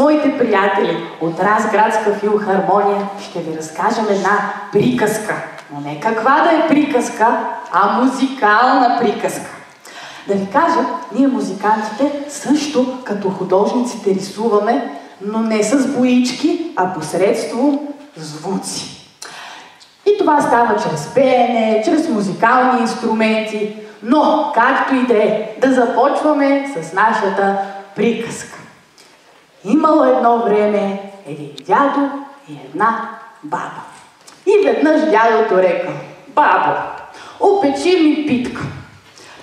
моите приятели от Разградска филхармония ще ви разкажем една приказка. Но не каква да е приказка, а музикална приказка. Да ви кажа, ние музикантите също като художниците рисуваме, но не с боички, а посредством звуци. И това става чрез пеене, чрез музикални инструменти, но както и да започваме с нашата приказка. Имало едно време един дядо и една баба. И веднъж дядото рекал: бабо, опечи ми питка.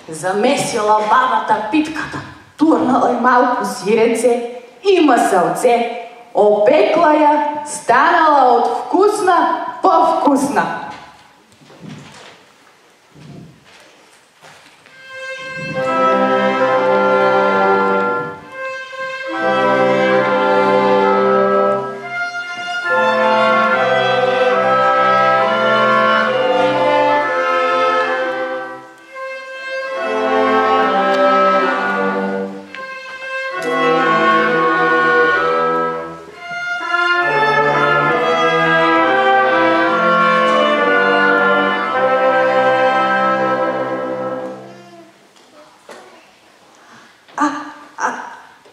Замесила бабата питката, турнала и малко сиренце и масълце, опекла я, станала от вкусна по-вкусна.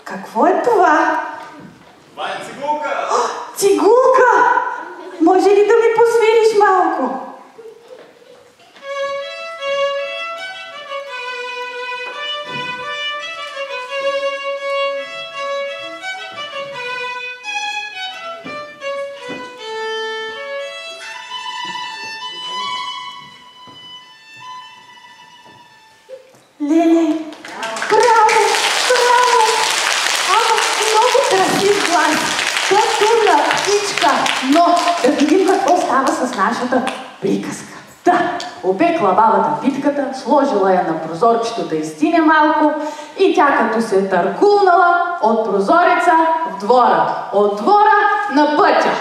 Какво е това? Това е цигулка! Цигулка! Може ли да ми посвириш малко? Леле! Браво! Браво! Много красив глас! Тътурна птичка! Но да видим какво става с нашата приказка. Да, опекла бабата питката, сложила я на прозорчето да изстине малко и тя като се търкулнала от прозореца в двора, от двора на пътя.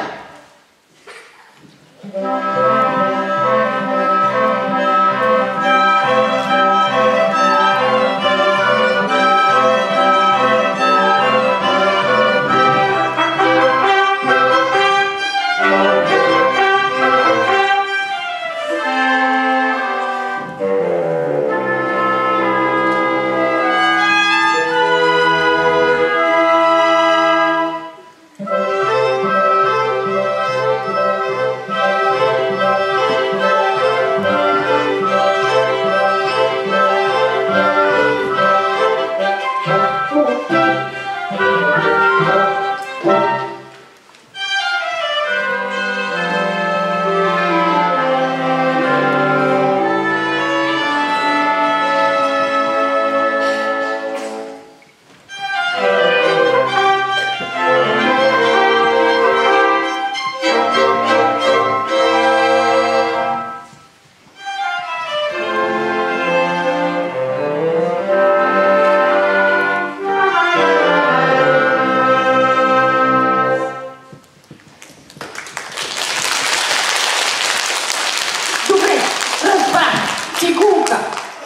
Цигулка.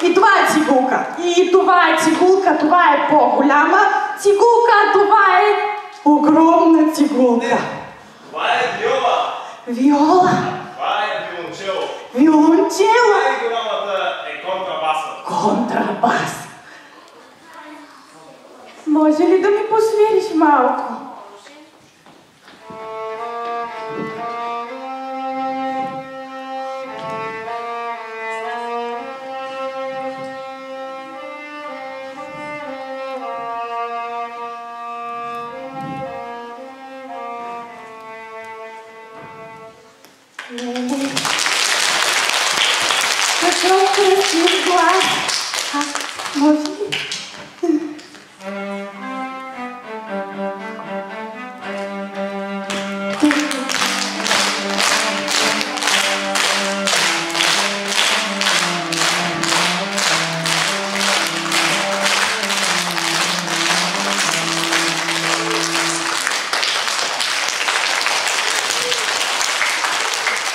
И това е цигулка. И това е цигулка. Това е по-голяма цигулка. Това е огромна цигулка. Не, това е виола. Виола. Това е виолончело. Виолончело. Най-голямата е контрабаса. Контрабас. Може ли да ми посвириш малко? Какъв красив глас! Може ли?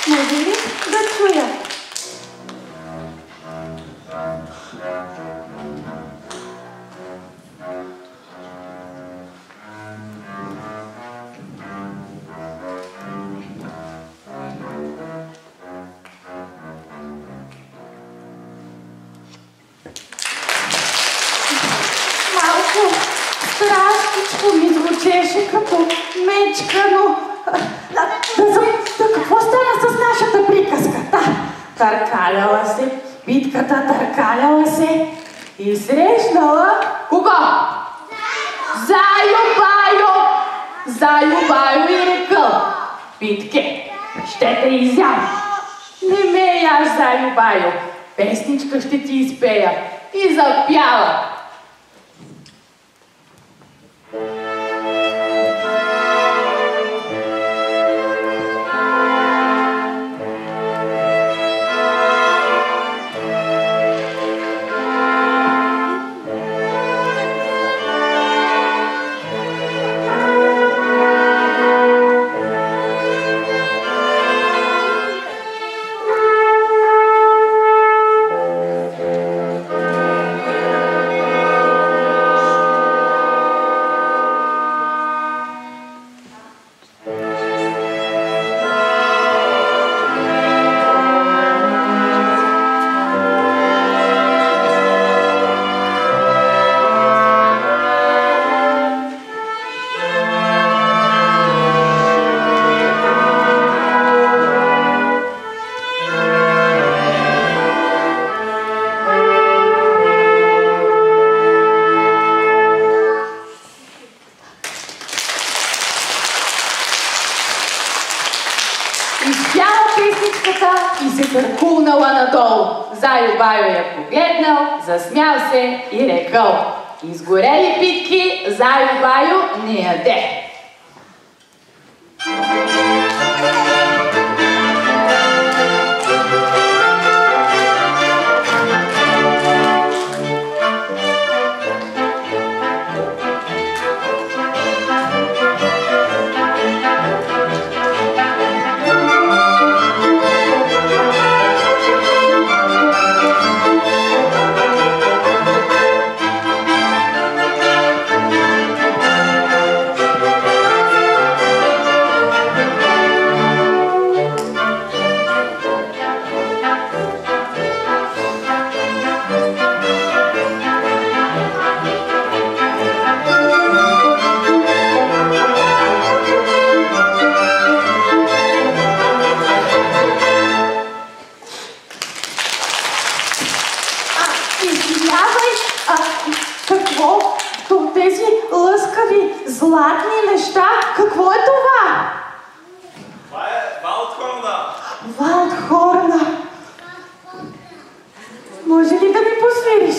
Може ли да чуя? беше като мечкано. Какво стана с нашата приказка? Търкаляла се, питката търкаляла се и срещнала... Кого? Зайо Байо! Зайо Байо и рекъл: Питке, ще те изям. Не ме яш, Зайо Байо, песничка ще ти изпея. И запяла. Търкулнала надолу. Зайо Байо я погледнал, засмял се и рекъл: изгорели питки Зайо Байо не яде. Тези лъскави, златни неща, какво е това? Това е Валдхорна. Валдхорна. Може ли да ми посвириш?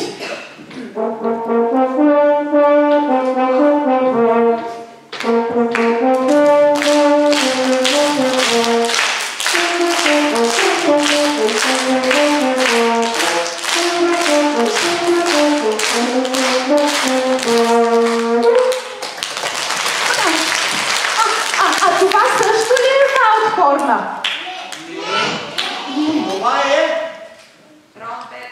Това също ли е Валдхорна? Това е... Тромпет.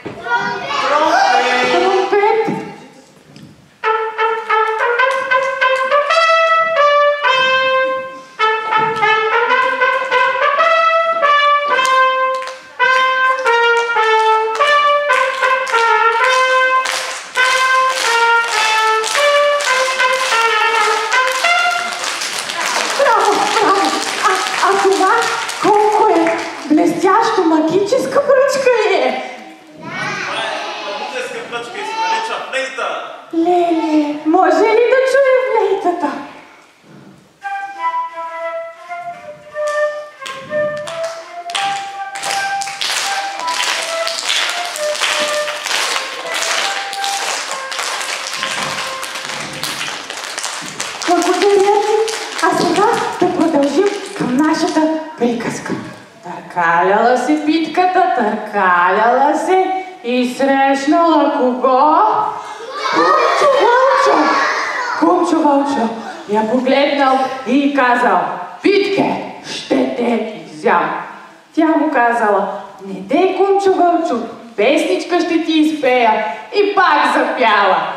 Тромпет. Блестящо, магическа пръчка е! Това е магическа пръчка и се нарича флейта. Леле, може ли да чуем флейтата? Благодаря ви, а сега да продължим към нашата приказка. Търкаляла се питката, търкаляла се и срещнала кого? Кумчо Вълчо! Кумчо Вълчо я погледнал и казал: Питке, ще те изям. Тя му казала: не дей, Кумчо Вълчо, песничка ще ти изпея. И пак запяла.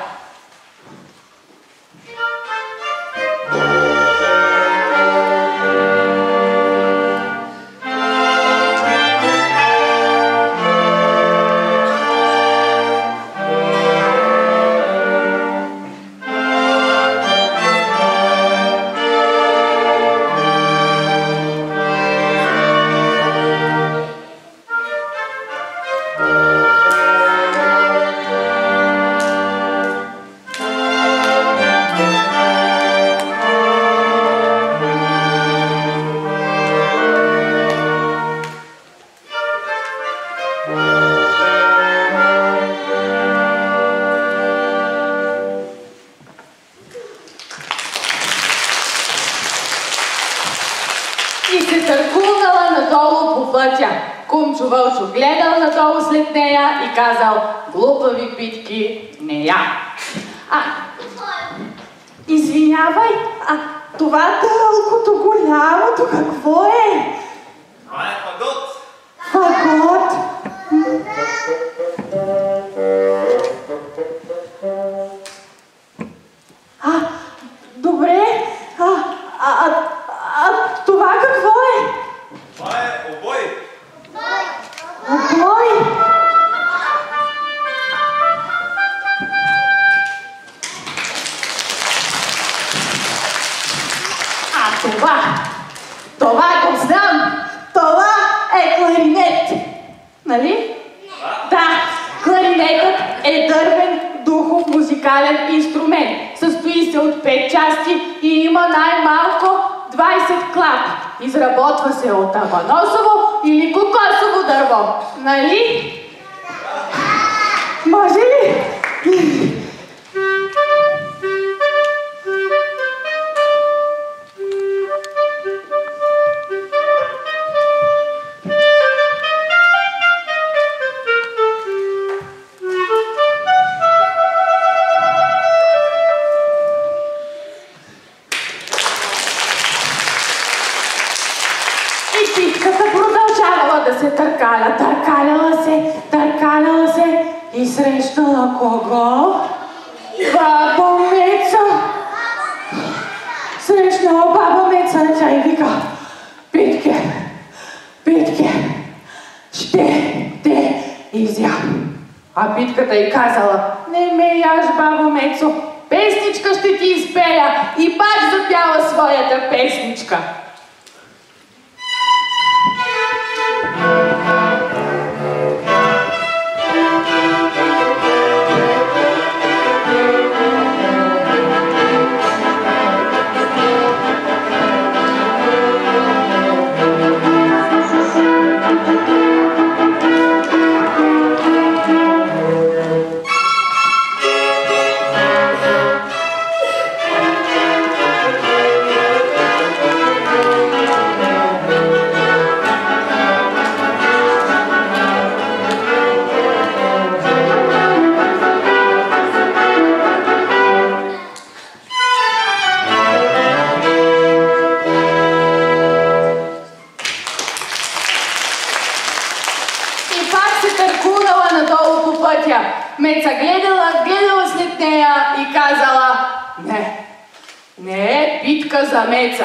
пътя. Кумчо Вълчо гледал надолу след нея и казал: глупави питки, не я. Извинявай, това дългото, голямото какво е? Това е фагот. Фагот? Добре. Това какво е? Това е обой. Обой? Това го знам. Това е кларинет. Нали? Да, кларинетът е дървен духов музикален инструмент. Състои се от 5 части и има най-малко 20 клапи. Изработва се от абаносово или кокосово дърво. Нали? Може ли? Търкаляла се и срещала кого? Баба Меца. Срещнала баба Меца, тя и вика: Питке, ще те изям. А Питката й казала: не ме яж, баба Мецо, песничка ще ти изпея. И пак запяла своята песничка. Меца гледала след нея и казала: не е питка за Меца.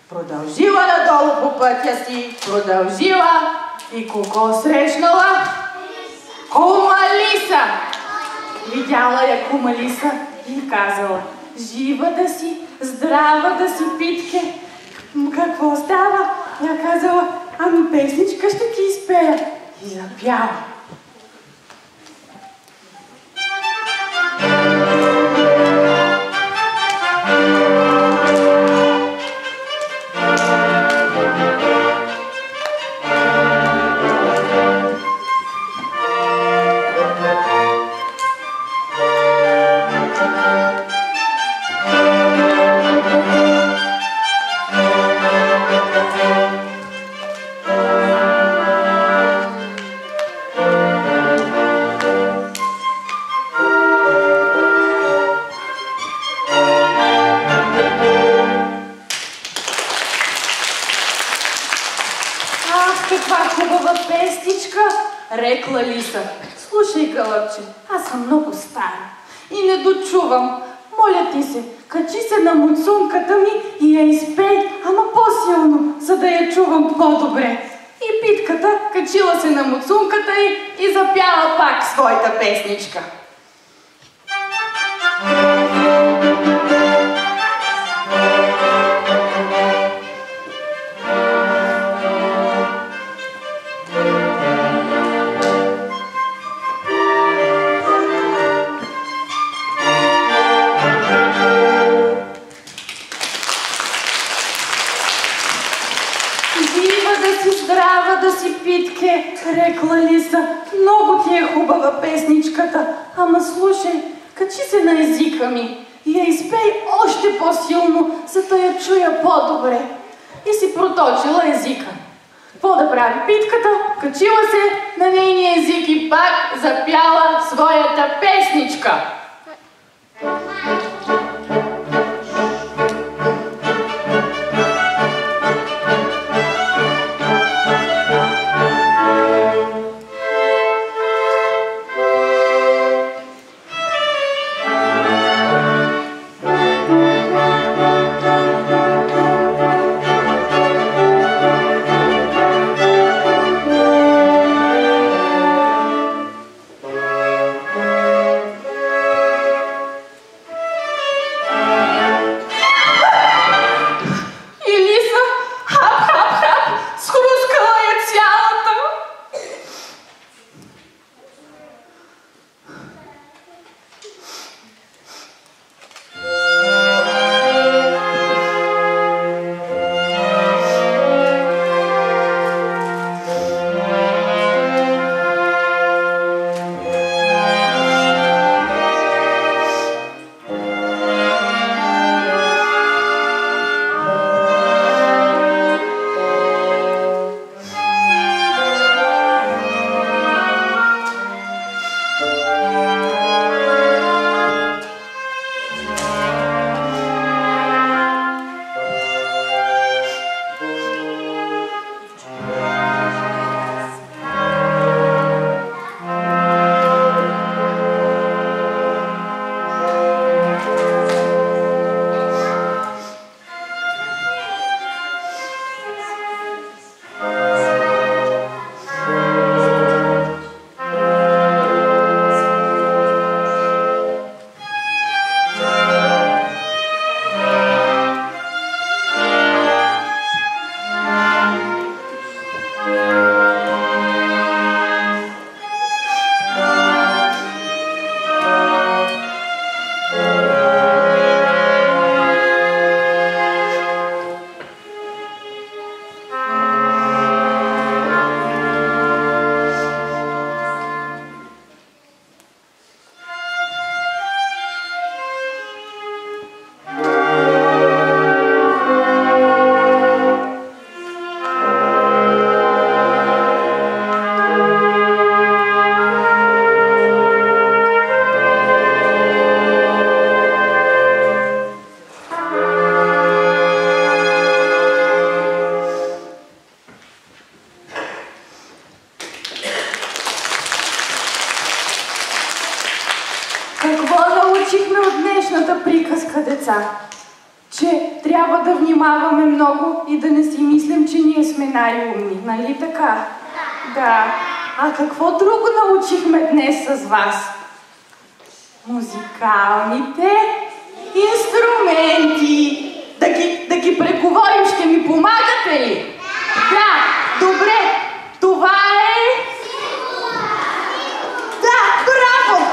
Продължила надолу по пътя си, продължила и кого срещнала? Кума Лиса. Видяла я Кума Лиса и казала: жива да си, здрава да си, Питке. Какво става? Я казала: ами песничка ще ти изпея. И запяла. Рекла Лиса: слушай, гълъбче, аз съм много стара и не дочувам. Моля ти се, качи се на муцунката ми и я изпей, ама по-силно, за да я чувам по-добре. И Питката качила се на муцунката и запяла пак своята песничка. Рекла Лиса: много ти е хубава песничката, ама слушай, качи се на езика ми и я изпей още по-силно, за да я чуя по-добре. И си проточила езика. Какво да прави питката? Качила се на нейния език и пак запяла своята песничка. Че трябва да внимаваме много и да не си мислим, че ние сме най-умни, нали така? Да. А какво друго научихме днес с вас? Музикалните инструменти. Да ги преговорим, ще ми помагате ли? Да, добре. Това е... Да, браво!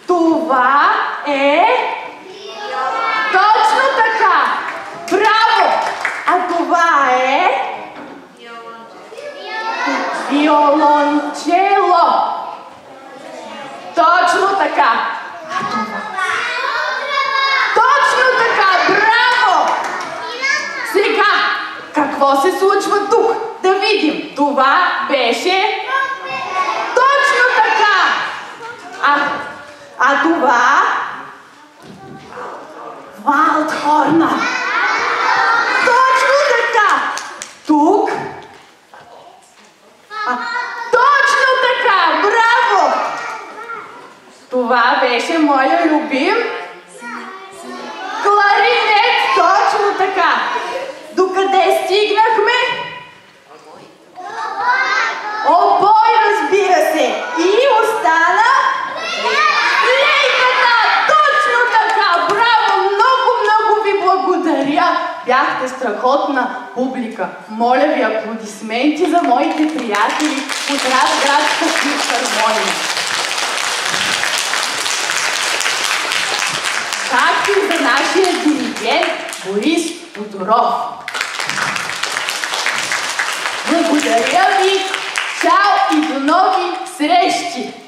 Това е... Точно така! Браво! А това е... Виолончело! Точно така! Точно така! Браво! Сега, какво се случва тук? Да видим. Това беше... Точно така! А това... Валдхорна! Точно така! Тук... Точно така! Браво! Това беше моя любим... Кларинет! Точно така! Докъде стигнахме? Обой, разбира се! И остана... Лейката! Точно така! Браво! Много ви благодаря! Бяхте страхотна публика. Моля ви, аплодисменти за моите приятели от Разградска филхармония. Както и за нашия диригент Борис Тодоров. Благодаря ви! Чао и до нови срещи!